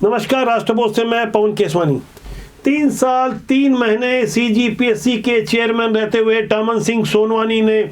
नमस्कार, राष्ट्रबोध से मैं पवन केसवानी। 3 साल 3 महीने सीजीपीएससी के चेयरमैन रहते हुए टामन सिंह सोनवानी ने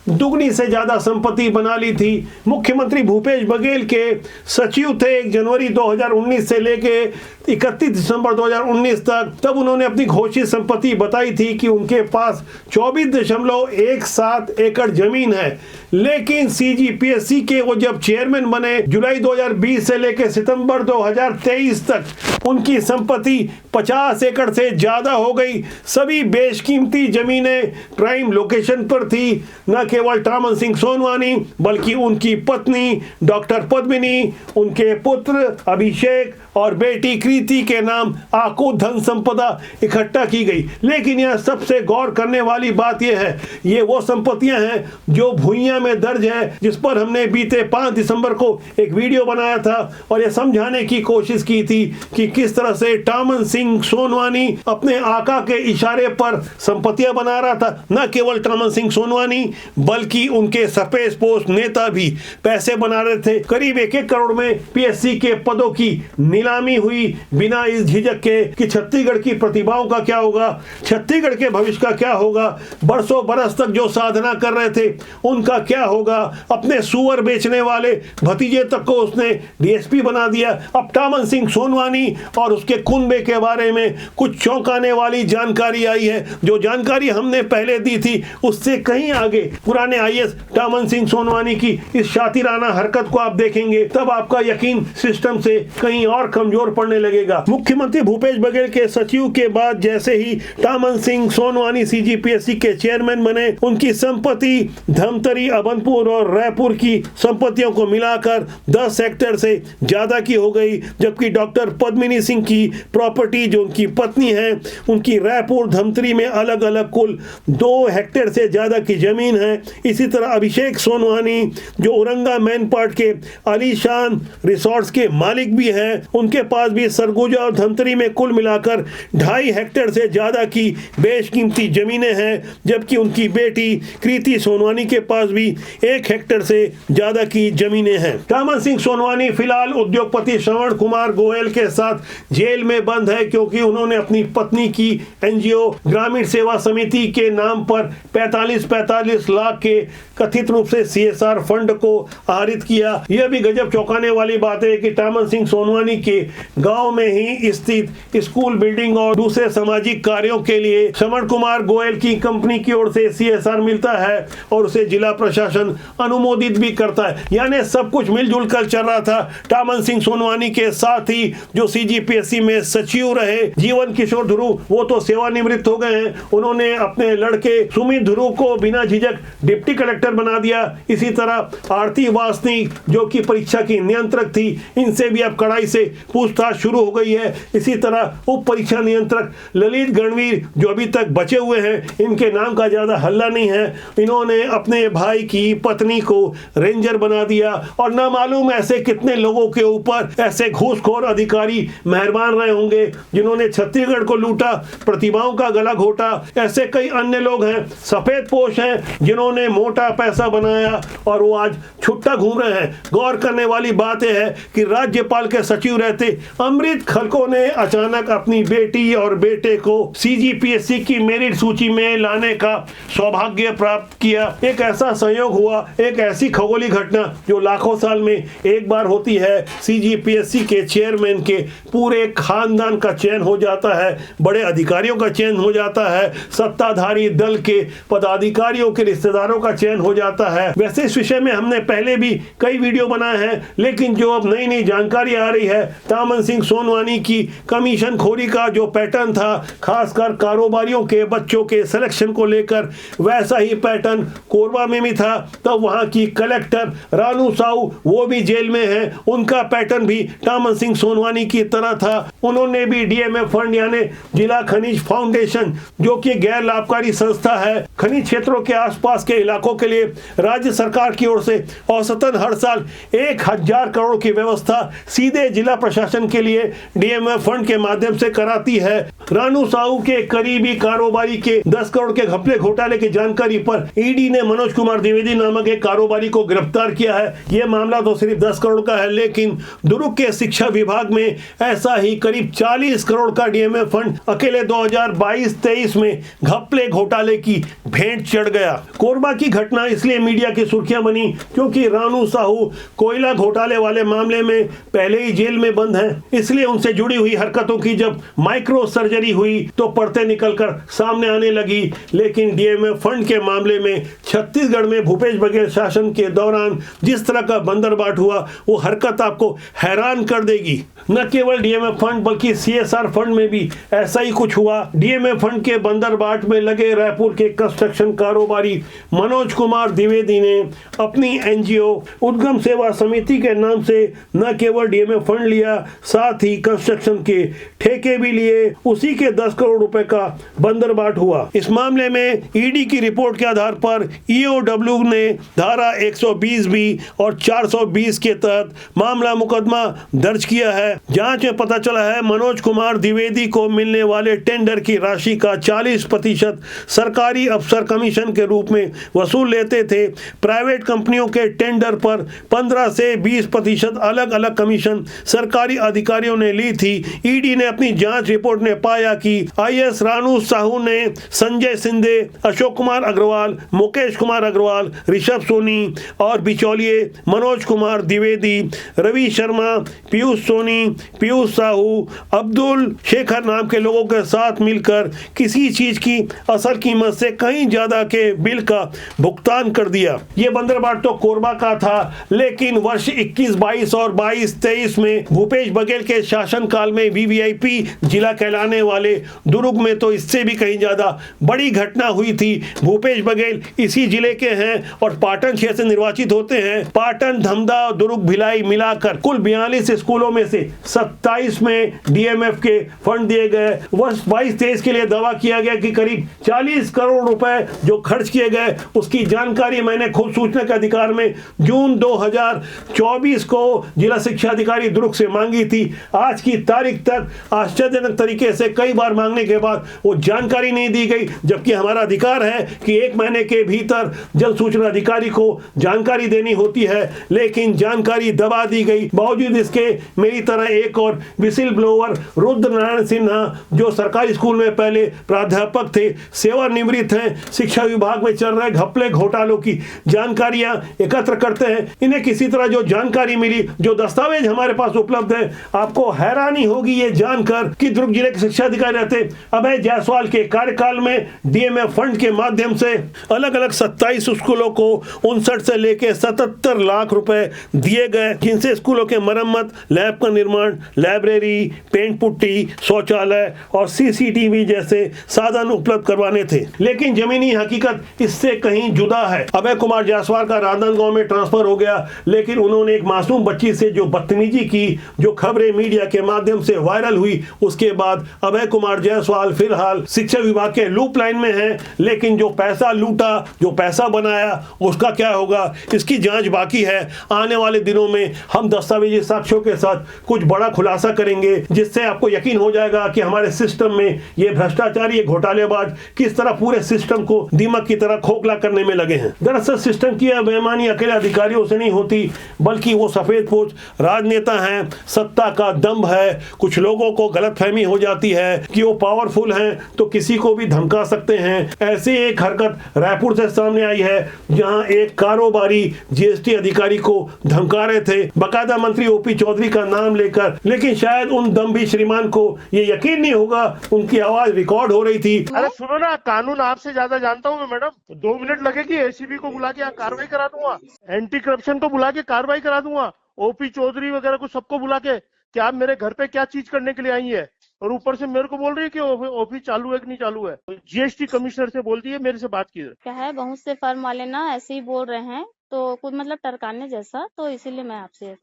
दुगनी से ज्यादा संपत्ति बना ली थी। मुख्यमंत्री भूपेश बघेल के सचिव थे 1 जनवरी 2019 से लेके 31 दिसंबर 2019 तक। तब उन्होंने अपनी घोषित संपत्ति बताई थी कि उनके पास 24.17 एकड़ जमीन है। लेकिन सीजीपीएससी के वो जब चेयरमैन बने जुलाई 2020 से लेकर सितंबर 2023 तक उनकी संपत्ति 50 एकड़ से ज्यादा हो गई। सभी बेशकीमती जमीनें प्राइम लोकेशन पर थी। न केवल टामन सिंह सोनवानी बल्कि उनकी पत्नी डॉक्टर पद्मिनी, उनके पुत्र अभिषेक और बेटी कृति के नाम आकुल धन संपदा इकट्ठा की गई। लेकिन यह सबसे गौर करने वाली बात यह है, ये वो संपत्तियां हैं जो भुइयां में दर्ज है, जिस पर हमने बीते 5 दिसंबर को एक वीडियो बनाया था और यह समझाने की कोशिश की थी कि किस तरह से टामन सिंह सोनवानी अपने आका के इशारे पर संपत्तियां बना रहा था। न केवल टामन सिंह सोनवानी बल्कि उनके सफेद पोस्ट नेता भी पैसे बना रहे थे। करीब 1-1 करोड़ में पीएससी के पदों की नीलामी हुई बिना इस झिझक के कि छत्तीसगढ़ की प्रतिभाओं का क्या होगा, छत्तीसगढ़ के भविष्य का क्या होगा, बरसों बरस तक जो साधना कर रहे थे उनका क्या होगा। अपने सुअर बेचने वाले भतीजे तक को उसने डीएसपी बना दिया। अब टामन सिंह सोनवानी और उसके कुनबे के बारे में कुछ चौंकाने वाली जानकारी आई है। जो जानकारी हमने पहले दी थी उससे कहीं आगे पुराने आईएएस टामन सिंह सोनवानी की इस शातिराना हरकत को आप देखेंगे तब आपका यकीन सिस्टम से कहीं और कमजोर पड़ने लगेगा। मुख्यमंत्री भूपेश बघेल के सचिव के बाद जैसे ही टामन सिंह सोनवानी सीजीपीएससी के चेयरमैन बने, उनकी संपत्ति धमतरी, अभनपुर और रायपुर की संपत्तियों को मिलाकर 10 हेक्टेयर से ज्यादा की हो गई। जबकि डॉक्टर पद्मिनी सिंह की प्रॉपर्टी जो उनकी पत्नी है, उनकी रायपुर धमतरी में अलग अलग कुल 2 हेक्टेयर से ज्यादा की जमीन है। इसी तरह अभिषेक सोनवानी जो औरंगा मैन पार्ट के आलीशान रिसोर्ट्स के मालिक भी हैं, उनके पास भी सरगुजा और धमतरी में कुल मिलाकर 2.5 हेक्टेयर से ज्यादा की बेशकीमती जमीनें हैं। जबकि उनकी बेटी कृति सोनवानी के पास भी 1 हेक्टेयर से ज्यादा की जमीनें हैं। टामन सिंह सोनवानी फिलहाल उद्योगपति श्रवण कुमार गोयल के साथ जेल में बंद है क्योंकि उन्होंने अपनी पत्नी की एनजीओ ग्रामीण सेवा समिति के नाम पर 45 लाख के कथित रूप से सीएसआर फंड को आहरित किया। यह भी गजब चौंकाने वाली बात है कि टामन सिंह सोनवानी के गांव में ही स्थित स्कूल बिल्डिंग और दूसरे सामाजिक कार्यों के लिए श्रवण कुमार गोयल की कंपनी की ओर से सीएसआर मिलता है और उसे जिला प्रशासन अनुमोदित भी करता है। यानी सब कुछ मिलजुल कर चल रहा था। टामन सिंह सोनवानी के साथ ही जो सीजीपीएससी में सचिव रहे जीवन किशोर ध्रुव, वो तो सेवानिवृत्त हो गए हैं। उन्होंने अपने लड़के सुमित ध्रुव को बिना झिझक डिप्टी कलेक्टर बना दिया। इसी तरह आरती वासनिक जो कि परीक्षा की नियंत्रक थी, इनसे भी अब कड़ाई से पूछताछ शुरू हो गई है। इसी तरह उप परीक्षा नियंत्रक ललित गणवीर जो अभी तक बचे हुए हैं, इनके नाम का ज्यादा हल्ला नहीं है। इन्होंने अपने भाई की पत्नी को रेंजर बना दिया और ना मालूम ऐसे कितने लोगों के ऊपर ऐसे घूसखोर अधिकारी मेहरबान रहे होंगे जिन्होंने छत्तीसगढ़ को लूटा, प्रतिभाओं का गला घोटा। ऐसे कई अन्य लोग हैं, सफेद पोश हैं, जिन्होंने मोटा पैसा बनाया और वो आज छुट्टा घूम रहे हैं। गौर करने वाली बात यह है कि राज्यपाल के सचिव रहते अमृत खलको ने अचानक अपनी बेटी और बेटे को सीजीपीएससी की मेरिट सूची में लाने का सौभाग्य प्राप्त किया। एक ऐसा संयोग हुआ, एक ऐसी खगोलीय घटना जो लाखों साल में एक बार होती है। सीजीपीएससी के चेयरमैन के पूरे खानदान का चयन हो जाता है, बड़े अधिकारियों का चयन हो जाता है, सत्ताधारी दल के पदाधिकारियों के रिश्तेदारों का चयन हो जाता है। वैसे इस विषय में हमने पहले भी कई वीडियो बनाए हैं, लेकिन जो अब नई नई जानकारी आ रही है, टामन सिंह सोनवानी की कमीशन खोरी का जो पैटर्न था, खासकर कारोबारियों के बच्चों के सिलेक्शन को लेकर, वैसा ही पैटर्न कोरबा में भी था। तब वहां की कलेक्टर रानू साहू वो भी जेल में है, उनका पैटर्न भी टामन सिंह सोनवानी की तरह था। उन्होंने भी डीएमएफ फंड यानी जिला खनिज फाउंडेशन जो कि गैर लाभकारी संस्था है, खनिज क्षेत्रों के आसपास के इलाकों के लिए राज्य सरकार की ओर से औसतन हर साल 1000 करोड़ की व्यवस्था सीधे जिला प्रशासन के लिए डीएमएफ फंड के माध्यम से कराती है। रानू साहू के करीबी कारोबारी के 10 करोड़ के घपले घोटाले की जानकारी पर ईडी ने मनोज कुमार द्विवेदी नामक एक कारोबारी को गिरफ्तार किया है। यह मामला तो सिर्फ 10 करोड़ का है, लेकिन दुर्ग के शिक्षा विभाग में ऐसा ही करीब 40 करोड़ का डीएमएफ फंड अकेले 2022-23 में घपले घोटाले की भेंट चढ़ गया। कोरबा की घटना इसलिए मीडिया की सुर्खियां बनी क्योंकि रानू साहू कोयला घोटाले वाले मामले में पहले ही जेल में बंद हैं, इसलिए उनसे जुड़ी हुई हरकतों की जब माइक्रो सर्जरी हुई तो पर्दे निकलकर सामने आने लगी। लेकिन डीएमएफ फंड के मामले में छत्तीसगढ़ में भूपेश बघेल शासन के दौरान जिस तरह का बंदरबाट हुआ, वो हरकत आपको हैरान कर देगी। न केवल डीएमएफ फंड बल्कि सीएसआर फंड में भी ऐसा ही कुछ हुआ। डीएमएफ फंड के बंदरबाट में लगे रायपुर के कंस्ट्रक्शन कारोबारी मनोज कुमार द्विवेदी ने अपनी एनजीओ उद्गम सेवा समिति के नाम से न केवल डीएमएफ फंड लिया, साथ ही कंस्ट्रक्शन के ठेके भी लिए। उसी के 10 करोड़ रुपए का बंदरबाट हुआ। इस मामले में ईडी की रिपोर्ट के आधार पर ईओडब्ल्यू ने धारा 120 बी और 420 के तहत मामला मुकदमा दर्ज किया है। जांच में पता चला है मनोज कुमार द्विवेदी को मिलने वाले टेंडर की राशि का 40% सरकारी अफसर कमीशन के रूप में वसूल लेते थे। प्राइवेट कंपनियों के टेंडर पर 15 से 20% अलग अलग कमीशन सरकारी अधिकारियों ने ली थी। ईडी ने अपनी जांच रिपोर्ट में पाया कि आईएएस रानू साहू ने संजय सिंधे, अशोक कुमार अग्रवाल, मुकेश कुमार अग्रवाल, ऋषभ सोनी और बिचौलिए मनोज कुमार द्विवेदी, रवि शर्मा, पीयूष सोनी, पीयूष साहू, अब्दुल शेखर नाम के लोगों के साथ मिलकर किसी चीज की असल कीमत से कहीं ज्यादा के बिल का भुगतान कर दिया। ये बंदरबाट तो कोरबा का था, लेकिन वर्ष 21-22 और 22-23 में भूपेश बघेल के शासनकाल में वीवीआईपी जिला कहलाने वाले दुर्ग में तो इससे भी कहीं ज्यादा बड़ी घटना हुई थी। भूपेश बघेल इसी जिले के हैं और पाटन क्षेत्र से निर्वाचित होते हैं। पाटन, धमदा, दुर्ग, भिलाई मिलाकर कुल 42 स्कूलों में से 27 में डीएमएफ के फंड दिए गए। वर्ष 22-23 के लिए दावा किया गया कि करीब 40 करोड़ रुपए जो खर्च किए गए, उसकी जानकारी मैंने खुद सूचना के अधिकार में जून 2024 को जिला शिक्षा अधिकारी दुर्ग से मांगी थी। आज की तारीख तक आश्चर्यजनक तरीके से कई बार मांगने के बाद वो जानकारी नहीं दी गई, जबकि हमारा अधिकार है कि 1 महीने के भीतर जन सूचना अधिकारी को जानकारी देनी होती है, लेकिन जानकारी दबा दी गई। बावजूद इसके मेरी तरह एक और विसिल ब्लोअर रुद्र नारायण सिन्हा, जो सरकारी स्कूल में पहले प्राध्यापक थे, सेवानिवृत्त हैं, शिक्षा विभाग में चल रहे घपले घोटालों की जानकारियां एकत्र करते हैं। इन्हें किसी तरह जो जानकारी मिली, जो दस्तावेज हमारे पास उपलब्ध है, आपको हैरानी होगी ये जानकर कि दुर्ग जिले के शिक्षा अधिकारी रहते अभय जायसवाल के कार्यकाल में डीएमएफ फंड के माध्यम से अलग अलग 27 स्कूलों को 59 से लेकर 77 लाख रुपए दिए गए, जिनसे स्कूलों के मरम्मत, लैब का निर्माण, लाइब्रेरी, पेंट पुट्टी, शौचालय और सीसीटीवी जैसे साधन उपलब्ध करवाने थे। लेकिन जमीनी हकीकत इससे कहीं जुदा है। अभय कुमार जायसवाल का राजनांदगांव में ट्रांसफर हो गया, लेकिन उन्होंने एक मासूम बच्ची से जो बदतमीजी की, जो खबरें मीडिया के माध्यम से वायरल हुई, उसके बाद अभय कुमार जायसवाल फिलहाल शिक्षा विभाग के लूप लाइन में है। लेकिन जो पैसा लूटा, जो पैसा बनाया, उसका क्या होगा, इसकी जांच बाकी है। आने वाले दिनों में हम दस्तावेजी साक्ष्यों के साथ कुछ बड़ा खुलासा करेंगे, जिससे आपको यकीन हो जाएगा कि हमारे सिस्टम में ये भ्रष्टाचारी, ये घोटालेबाज किस तरह पूरे सिस्टम को दीमक की तरह खोखला करने में लगे हैं। दरअसल सिस्टम की बेईमानी अकेले अधिकारियों से नहीं होती, बल्कि वो सफेद पोश राजनेता हैं, सत्ता का दंभ है। कुछ लोगों को गलतफहमी हो जाती है कि वो पावरफुल हैं तो किसी को भी धमका सकते हैं। ऐसे एक हरकत रायपुर से सामने आई है, जहां एक कारोबारी जीएसटी अधिकारी को धमका रहे थे, बकायदा मंत्री ओपी चौधरी का नाम लेकर। लेकिन शायद उन दम्भी श्रीमान को ये यकीन नहीं होगा, उनकी आवाज रिकॉर्ड हो रही थी। अरे सुनो ना, कानून आपसे ज्यादा जानता हूँ मैं मैडम। 2 मिनट लगेगी, एसीबी को बुला के यहाँ कार्रवाई करा दूंगा, एंटी करप्शन को बुला के कार्रवाई करा दूंगा, ओपी चौधरी वगैरह को सबको बुला के कि आप मेरे घर पे क्या चीज करने के लिए आई है, और ऊपर से मेरे को बोल रही है कि ऑफिस चालू है कि नहीं चालू है। जीएसटी कमिश्नर से बोलती है मेरे से बात की। क्या है, बहुत से फर्म वाले ना ऐसे ही बोल रहे हैं, तो कुछ मतलब टरकाने जैसा, तो इसीलिए मैं आपसे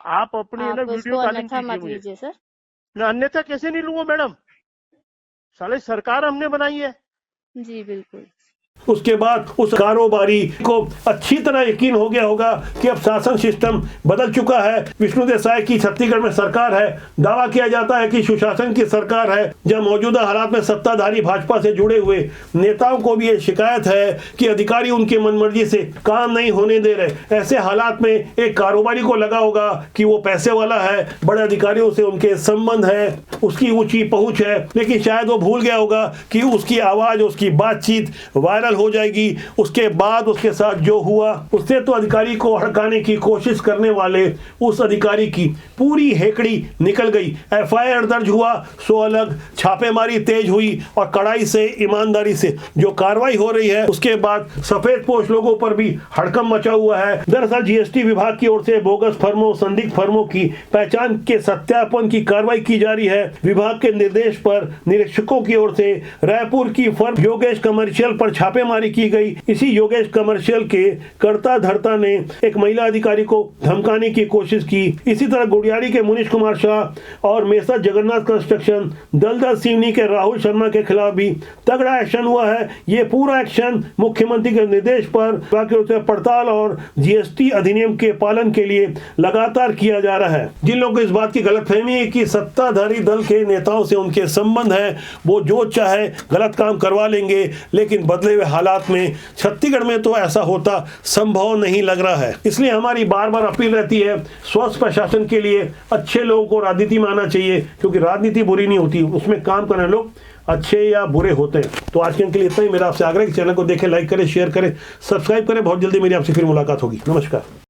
आप अपनी ना वीडियो कॉलिंग मत लीजिए सर। अन्यथा कैसे नहीं लूंगा मैडम, साले सरकार हमने बनाई है। जी बिल्कुल। उसके बाद उस कारोबारी को अच्छी तरह यकीन हो गया होगा कि अब शासन सिस्टम बदल चुका है, विष्णु देसाई की छत्तीसगढ़ में सरकार है, दावा किया जाता है कि सुशासन की सरकार है। जब मौजूदा हालात में सत्ताधारी भाजपा से जुड़े हुए नेताओं को भी ये शिकायत है कि अधिकारी उनकी मनमर्जी से काम नहीं होने दे रहे। ऐसे हालात में एक कारोबारी को लगा होगा कि वो पैसे वाला है, बड़े अधिकारियों से उनके संबंध है, उसकी ऊंची पहुंच है, लेकिन शायद वो भूल गया होगा कि उसकी आवाज, उसकी बातचीत वायरल हो जाएगी। उसके बाद उसके साथ जो हुआ, उससे तो अधिकारी को हड़काने की कोशिश करने वाले उस अधिकारी की पूरी हेकड़ी निकल गई। एफआईआर दर्ज हुआ सो अलग, छापेमारी तेज हुई और कड़ाई से, ईमानदारी से जो कार्रवाई हो रही है, उसके बाद सफेद पोश लोगों पर भी हड़कंप मचा हुआ है। दरअसल जीएसटी विभाग की ओर से बोगस फर्मों, संदिग्ध फर्मों की पहचान के सत्यापन की कार्रवाई की जा रही है। विभाग के निर्देश पर निरीक्षकों की ओर से रायपुर की फर्म योगेश कमर्शियल पर छापेमारी की गई। इसी योगेश कमर्शियल के कर्ता धर्ता ने एक महिला अधिकारी को धमकाने की कोशिश की। इसी तरह गुड़ियारी के मुनीश कुमार शाह और मेसा जगन्नाथ कंस्ट्रक्शन, दलदल सिवनी के राहुल शर्मा के खिलाफ भी तगड़ा एक्शन हुआ है। ये पूरा एक्शन मुख्यमंत्री के निर्देश पर पड़ताल और जीएसटी अधिनियम के पालन के लिए लगातार किया जा रहा है। जिन लोगों को इस बात की गलतफहमी है कि सत्ताधारी दल के नेताओं से उनके संबंध है, वो जो चाहे गलत काम करवा लेंगे, लेकिन बदले हुए हालात में छत्तीसगढ़ में तो ऐसा होता संभव नहीं लग रहा है। इसलिए हमारी बार बार अपील रहती है, स्वस्थ प्रशासन के लिए अच्छे लोगों को राजनीति में आना चाहिए, क्योंकि राजनीति बुरी नहीं होती, उसमें काम करने लोग अच्छे या बुरे होते हैं। तो आज के लिए इतना ही। मेरा आपसे आग्रह है कि चैनल को देखें, लाइक करें, शेयर करें, सब्सक्राइब करें। बहुत जल्दी मेरी आपसे फिर मुलाकात होगी। नमस्कार।